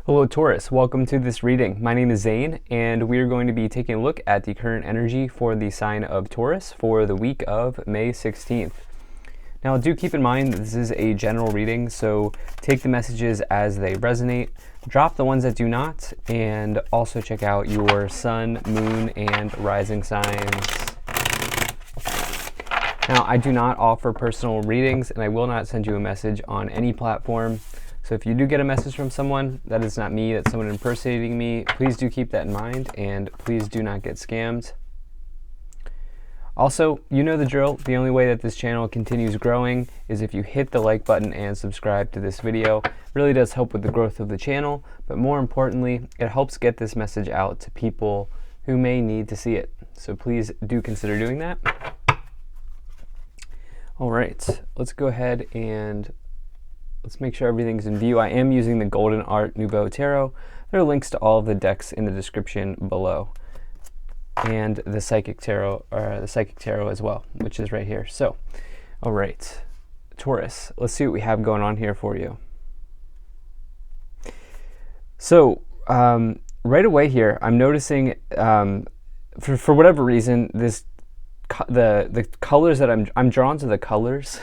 Hello Taurus, welcome to this reading. My name is Zane and we are going to be taking a look at the current energy for the sign of Taurus for the week of May 16th. Now do keep in mind that this is a general reading, so take the messages as they resonate, drop the ones that do not, and also check out your sun, moon, and rising signs. Now I do not offer personal readings and I will not send you a message on any platform. So if you do get a message from someone, that is not me, that's someone impersonating me. Please do keep that in mind and please do not get scammed. Also, you know the drill. The only way that this channel continues growing is if you hit the like button and subscribe to this video. It really does help with the growth of the channel, but more importantly, it helps get this message out to people who may need to see it. So please do consider doing that. All right, let's go ahead and let's make sure everything's in view. I am using the Golden Art Nouveau Tarot. There are links to all of the decks in the description below, and the Psychic Tarot, or the Psychic Tarot as well, which is right here. So, all right, Taurus, let's see what we have going on here for you. So, right away here, I'm noticing, for whatever reason, the colors that I'm drawn to the colors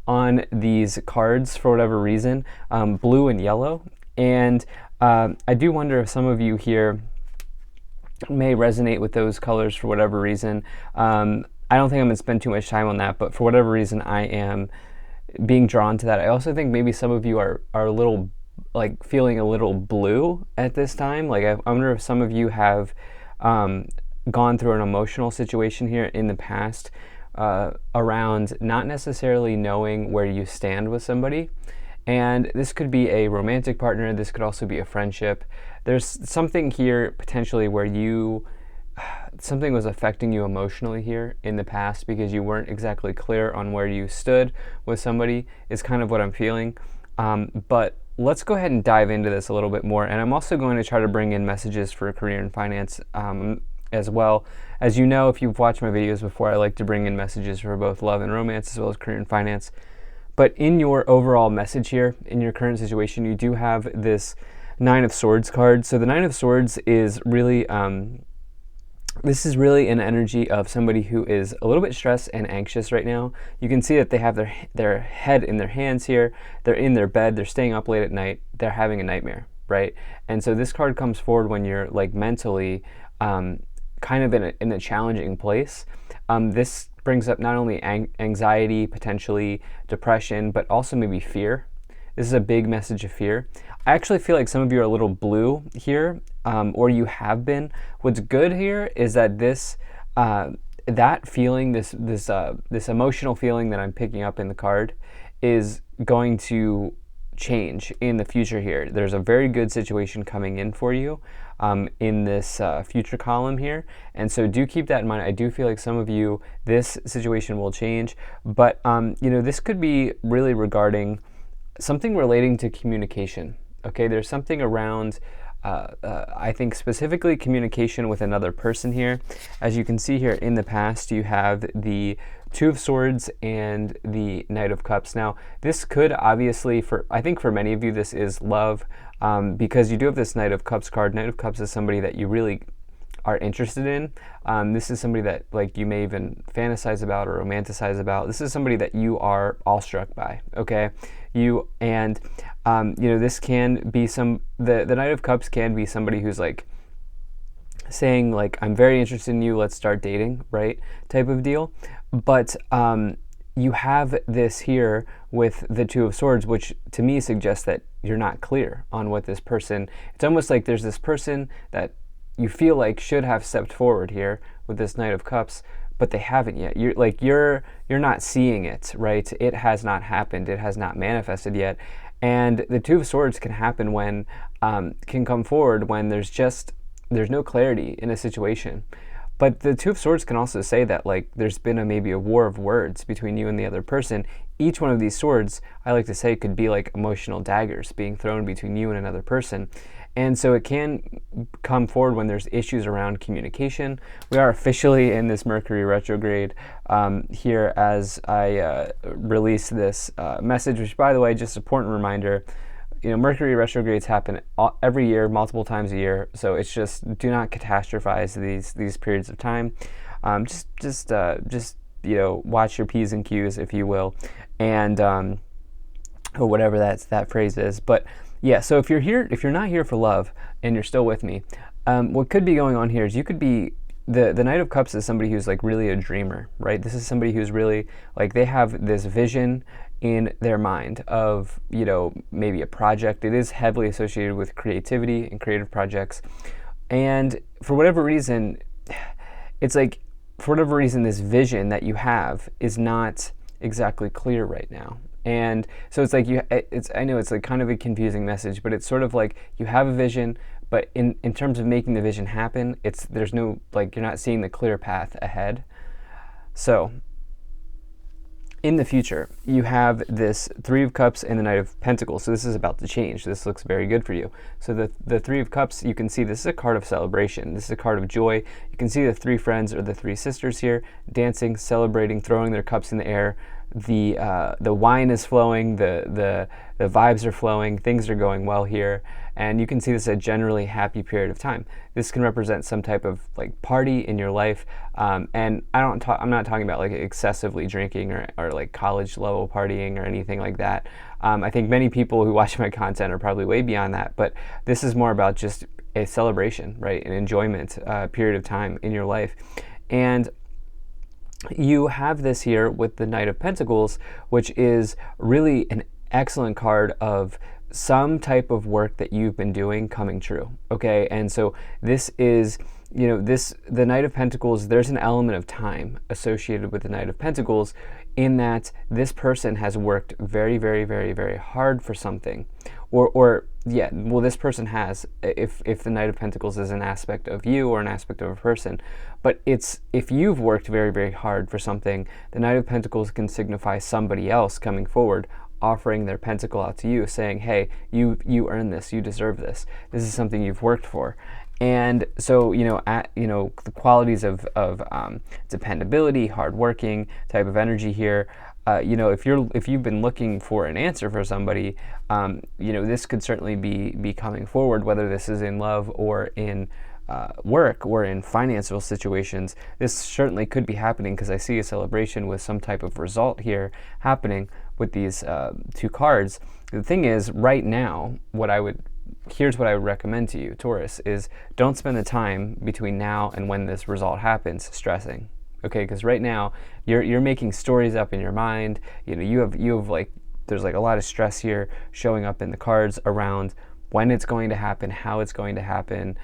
on these cards for whatever reason, blue and yellow, and I do wonder if some of you here may resonate with those colors for whatever reason. I don't think I'm gonna spend too much time on that, but for whatever reason I am being drawn to that. I also think maybe some of you are a little, like, feeling a little blue at this time. Like, I wonder if some of you have gone through an emotional situation here in the past around not necessarily knowing where you stand with somebody. And this could be a romantic partner, this could also be a friendship. There's something here potentially where something was affecting you emotionally here in the past because you weren't exactly clear on where you stood with somebody, is kind of what I'm feeling. But let's go ahead and dive into this a little bit more. And I'm also going to try to bring in messages for career and finance as well. As you know, if you've watched my videos before, I like to bring in messages for both love and romance as well as career and finance. But in your overall message here, in your current situation, you do have this Nine of Swords card. So the Nine of Swords is really, this is really an energy of somebody who is a little bit stressed and anxious right now. You can see that they have their head in their hands here. They're in their bed. They're staying up late at night. They're having a nightmare, right? And so this card comes forward when you're, like, mentally kind of in a challenging place. This brings up not only anxiety, potentially depression, but also maybe fear. This is a big message of fear. I actually feel like some of you are a little blue here, or you have been. What's good here is that that feeling, this emotional feeling that I'm picking up in the card, is going to change in the future here. There's a very good situation coming in for you in this future column here, and so do keep that in mind. I do feel like some of you, this situation will change, but you know, this could be really regarding something relating to communication. Okay, there's something around I think specifically communication with another person here. As you can see here in the past, you have the Two of Swords and the Knight of Cups. Now, this could obviously, I think for many of you, this is love, because you do have this Knight of Cups card. Knight of Cups is somebody that you really are interested in. This is somebody that, like, you may even fantasize about or romanticize about. This is somebody that you are awestruck by, okay? You know, this can be the Knight of Cups can be somebody who's, like, saying, like, I'm very interested in you, let's start dating, right? Type of deal. But you have this here with the Two of Swords, which to me suggests that you're not clear on what this person, it's almost like there's this person that you feel like should have stepped forward here with this Knight of Cups, but they haven't yet. You're not seeing it, right? It has not happened. It has not manifested yet. And the Two of Swords can happen when, can come forward when there's no clarity in a situation. But the Two of Swords can also say that, like, there's been maybe a war of words between you and the other person. Each one of these swords, I like to say, could be like emotional daggers being thrown between you and another person. And so it can come forward when there's issues around communication. We are officially in this Mercury retrograde here as I release this message, which, by the way, just an important reminder, Mercury retrogrades happen every year, multiple times a year. So it's just, do not catastrophize these periods of time. Just watch your P's and Q's, if you will, and or whatever that phrase is. But yeah, so if you're not here for love and you're still with me, what could be going on here is you could be, the Knight of Cups is somebody who's like really a dreamer, right? This is somebody who's really like, they have this vision in their mind of, maybe a project. It is heavily associated with creativity and creative projects. And for whatever reason, it's like, for whatever reason, this vision that you have is not exactly clear right now. And so it's like, I know it's like kind of a confusing message, but it's sort of like you have a vision, but in terms of making the vision happen, there's no, like, you're not seeing the clear path ahead. So in the future, you have this Three of Cups and the Knight of Pentacles. So this is about to change. This looks very good for you. So the Three of Cups, you can see this is a card of celebration. This is a card of joy. You can see the three friends or the three sisters here dancing, celebrating, throwing their cups in the air. The wine is flowing, the vibes are flowing, things are going well here, and you can see this as a generally happy period of time. This can represent some type of like party in your life, and I'm not talking about like excessively drinking or like college level partying or anything like that. I think many people who watch my content are probably way beyond that, but this is more about just a celebration, right? An enjoyment period of time in your life. And you have this here with the Knight of Pentacles, which is really an excellent card of some type of work that you've been doing coming true. Okay, and so this is, the Knight of Pentacles, there's an element of time associated with the Knight of Pentacles, in that this person has worked very, very, very, very hard for something, this person has, if the Knight of Pentacles is an aspect of you or an aspect of a person, but if you've worked very, very hard for something, the Knight of Pentacles can signify somebody else coming forward, offering their pentacle out to you, saying, hey, you earned this, you deserve this, this is something you've worked for. And so, the qualities of dependability, hardworking type of energy here, if you've been looking for an answer for somebody, this could certainly be coming forward, whether this is in love or in work or in financial situations. This certainly could be happening, because I see a celebration with some type of result here happening with these two cards. The thing is, right now, here's what I would recommend to you, Taurus, is don't spend the time between now and when this result happens stressing. Okay, because right now you're making stories up in your mind. You have like, there's like a lot of stress here showing up in the cards around when it's going to happen, how it's going to happen.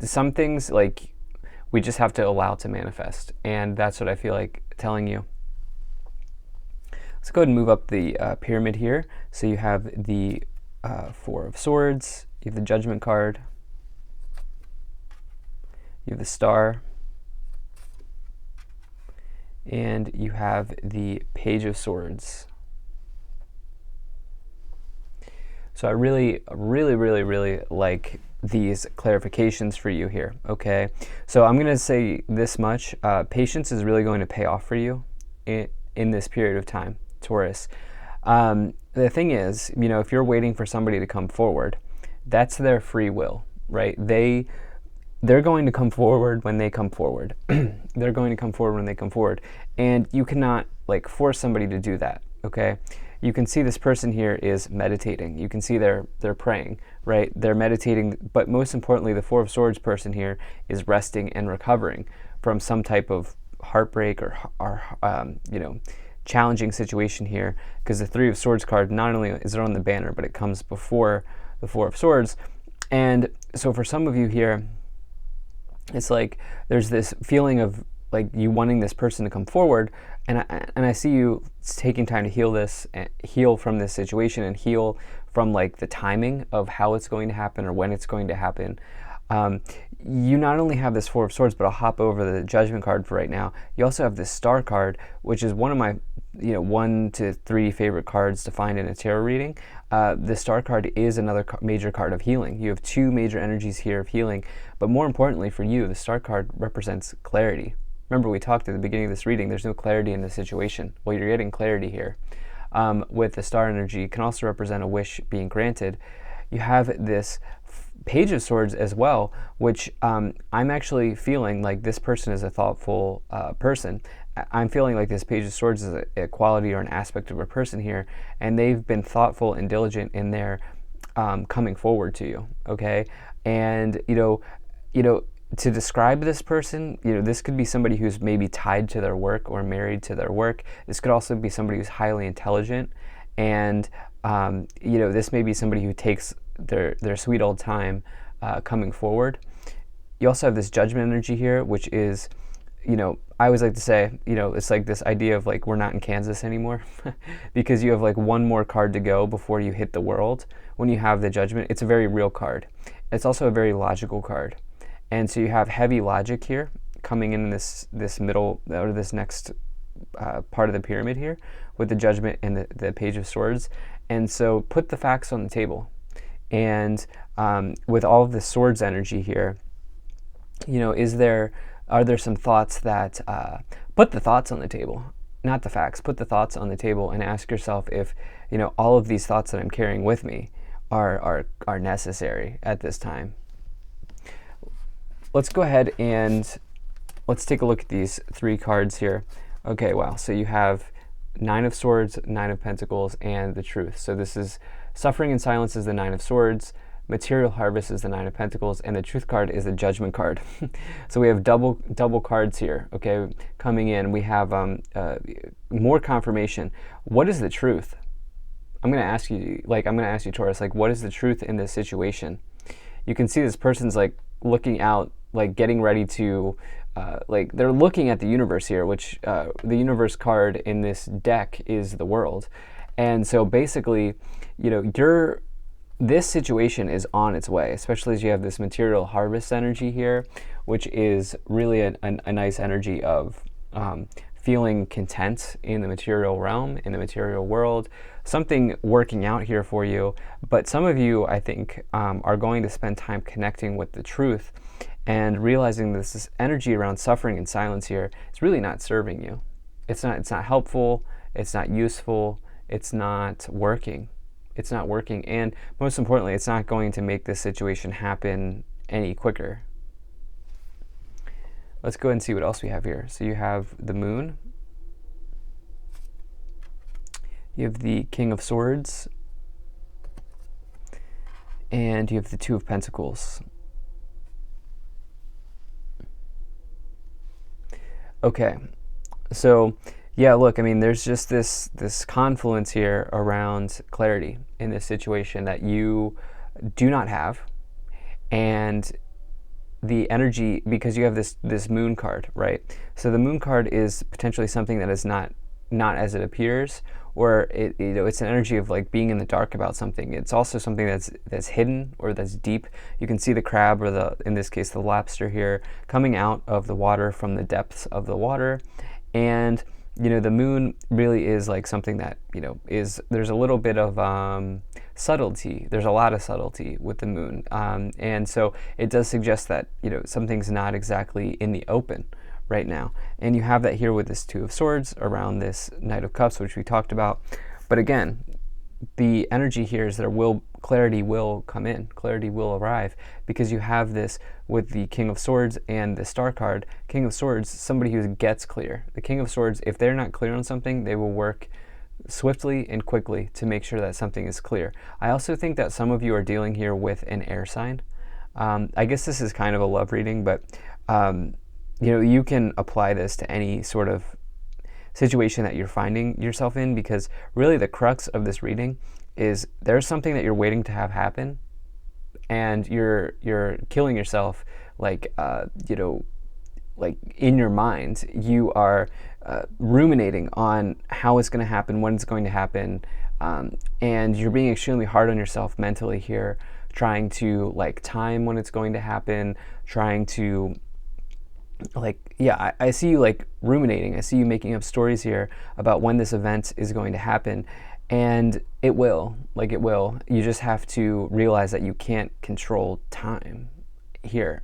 Some things like we just have to allow to manifest, and that's what I feel like telling you. Let's go ahead and move up the pyramid here. So you have the Four of Swords, you have the Judgment card, you have the Star, and you have the Page of Swords. So I really, really, really, really like these clarifications for you here, okay? So I'm going to say this much. Patience is really going to pay off for you in this period of time, Taurus. The thing is, if you're waiting for somebody to come forward, that's their free will, right? They're going to come forward when they come forward. They're going to come forward when they come forward. And you cannot like force somebody to do that, okay? You can see this person here is meditating. You can see they're praying, right? They're meditating, but most importantly, the Four of Swords person here is resting and recovering from some type of heartbreak or challenging situation here, because the Three of Swords card, not only is it on the banner, but it comes before the Four of Swords. And so for some of you here, it's like there's this feeling of like you wanting this person to come forward, and I see you taking time to heal from this situation, and heal from like the timing of how it's going to happen or when it's going to happen. You not only have this Four of Swords, but I'll hop over the Judgment card for right now. You also have this Star card, which is one of my 1 to 3 favorite cards to find in a tarot reading. The Star card is another major card of healing. You have 2 major energies here of healing, but more importantly for you, the Star card represents clarity. Remember, we talked at the beginning of this reading, there's no clarity in this situation. Well, you're getting clarity here. with the star energy can also represent a wish being granted. You have this Page of Swords as well, which I'm actually feeling like this person is a thoughtful person. I'm feeling like this Page of Swords is a quality or an aspect of a person here, and they've been thoughtful and diligent in their coming forward to you. Okay, and to describe this person, this could be somebody who's maybe tied to their work or married to their work. This could also be somebody who's highly intelligent, and this may be somebody who takes their sweet old time coming forward. You also have this Judgment energy here, which is, I always like to say, it's like this idea of like we're not in Kansas anymore because you have like one more card to go before you hit the world. When you have the Judgment, it's a very real card. It's also a very logical card. And so you have heavy logic here coming in this middle, or this next part of the pyramid here with the Judgment and the Page of Swords. And so put the facts on the table. And with all of the Swords energy here, are there some thoughts that, put the thoughts on the table, not the facts, put the thoughts on the table and ask yourself if, all of these thoughts that I'm carrying with me are necessary at this time. Let's go ahead and let's take a look at these 3 cards here. Okay, wow. So you have 9 of Swords, 9 of Pentacles, and the Truth. So this is Suffering in Silence is the 9 of Swords, Material Harvest is the 9 of Pentacles, and the Truth card is the Judgment card. So we have double cards here, okay, coming in. We have more confirmation. What is the truth? I'm going to ask you, Taurus, like, what is the truth in this situation? You can see this person's like looking out, like getting ready to, like they're looking at the universe here, which the universe card in this deck is the World. And so basically, this situation is on its way, especially as you have this Material Harvest energy here, which is really a nice energy of feeling content in the material realm, in the material world, something working out here for you. But some of you, I think, are going to spend time connecting with the truth and realizing this energy around suffering and silence here is really not serving you. It's not helpful. It's not useful. It's not working. It's not working. And most importantly, it's not going to make this situation happen any quicker. Let's go ahead and see what else we have here. So you have the Moon. You have the King of Swords. And you have the Two of Pentacles. Okay. So, yeah, look, I mean, there's just this confluence here around clarity in this situation that you do not have. And the energy, because you have this Moon card, right? So the Moon card is potentially something that is not as it appears, or it's an energy of like being in the dark about something. It's also something that's hidden or that's deep. You can see the crab, or in this case the lobster here, coming out of the water from the depths of the water. And the Moon really is like something that there's a little bit of subtlety. There's a lot of subtlety with the Moon, and so it does suggest that something's not exactly in the open right now. And you have that here with this Two of Swords around this Knight of Cups, which we talked about. But again, the energy here is clarity will come in, clarity will arrive, because you have this with the King of Swords and the Star card. King of Swords, somebody who gets clear. The King of Swords, if they're not clear on something, they will work swiftly and quickly to make sure that something is clear. I also think that some of you are dealing here with an air sign. I guess this is kind of a love reading, but you can apply this to any sort of situation that you're finding yourself in, because really the crux of this reading is there's something that you're waiting to have happen, and you're killing yourself, like in your mind you are ruminating on how it's going to happen, when it's going to happen, and you're being extremely hard on yourself mentally here, trying to like time when it's going to happen, trying to I see you like ruminating. I see you making up stories here about when this event is going to happen, and it will. You just have to realize that you can't control time here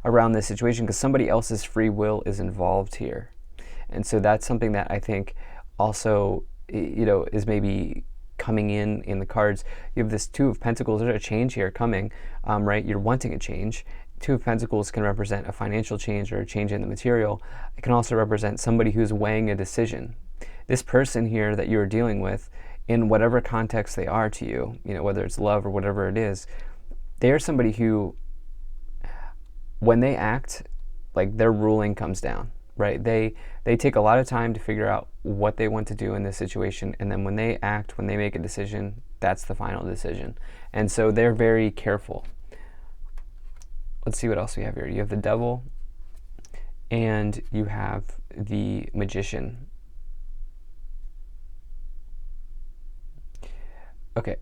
around this situation, because somebody else's free will is involved here. And so that's something that I think also is maybe coming in the cards. You have this Two of Pentacles. There's a change here coming, right? You're wanting a change. Two of Pentacles can represent a financial change or a change in the material. It can also represent somebody who's weighing a decision. This person here that you're dealing with, in whatever context they are to you, whether it's love or whatever it is, they are somebody who, when they act, like, their ruling comes down, right? They take a lot of time to figure out what they want to do in this situation, and then when they act, when they make a decision, that's the final decision. And so they're very careful. Let's see what else we have here. You have the Devil, and you have the Magician. Okay,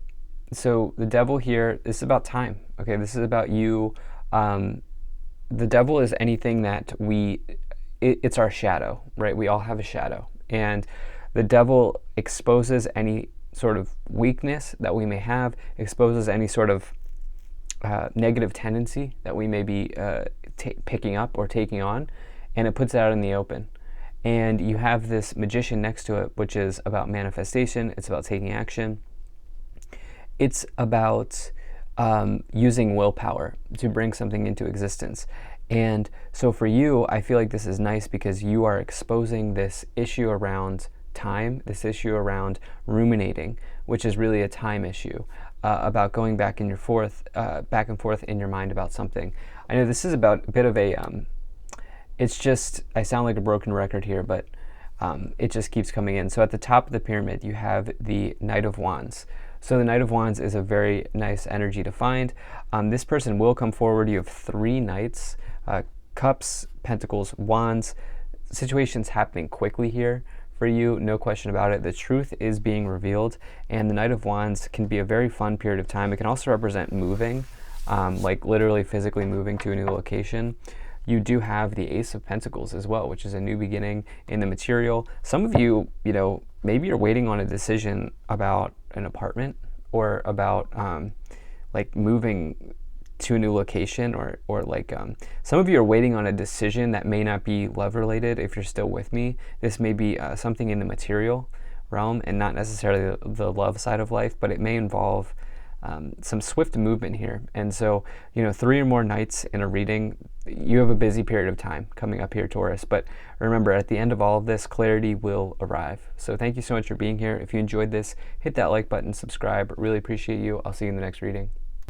so the Devil here, this is about time. Okay, this is about you. The Devil is anything that it's our shadow, right? We all have a shadow. And the Devil exposes any sort of weakness that we may have, exposes any sort of negative tendency that we may be picking up or taking on, and it puts it out in the open. And you have this Magician next to it, which is about manifestation. It's about taking action. It's about using willpower to bring something into existence. And so for you, I feel like this is nice because you are exposing this issue around time, this issue around ruminating, which is really a time issue, about going back and forth in your mind about something. I know this is about a bit of a, it's just, I sound like a broken record here, but it just keeps coming in. So at the top of the pyramid, you have the Knight of Wands. So the Knight of Wands is a very nice energy to find. This person will come forward. You have 3 Knights, Cups, Pentacles, Wands. Situations happening quickly here for you, no question about it. The truth is being revealed, and the Knight of Wands can be a very fun period of time. It can also represent moving, like literally physically moving to a new location. You do have the Ace of Pentacles as well, which is a new beginning in the material. Some of you, maybe you're waiting on a decision about an apartment or about like moving to a new location, or like some of you are waiting on a decision that may not be love related. If you're still with me, this may be something in the material realm and not necessarily the love side of life, but it may involve some swift movement here. And so, 3 or more nights in a reading, you have a busy period of time coming up here, Taurus. But remember, at the end of all of this, clarity will arrive. So thank you so much for being here. If you enjoyed this, hit that like button, subscribe. Really appreciate you. I'll see you in the next reading.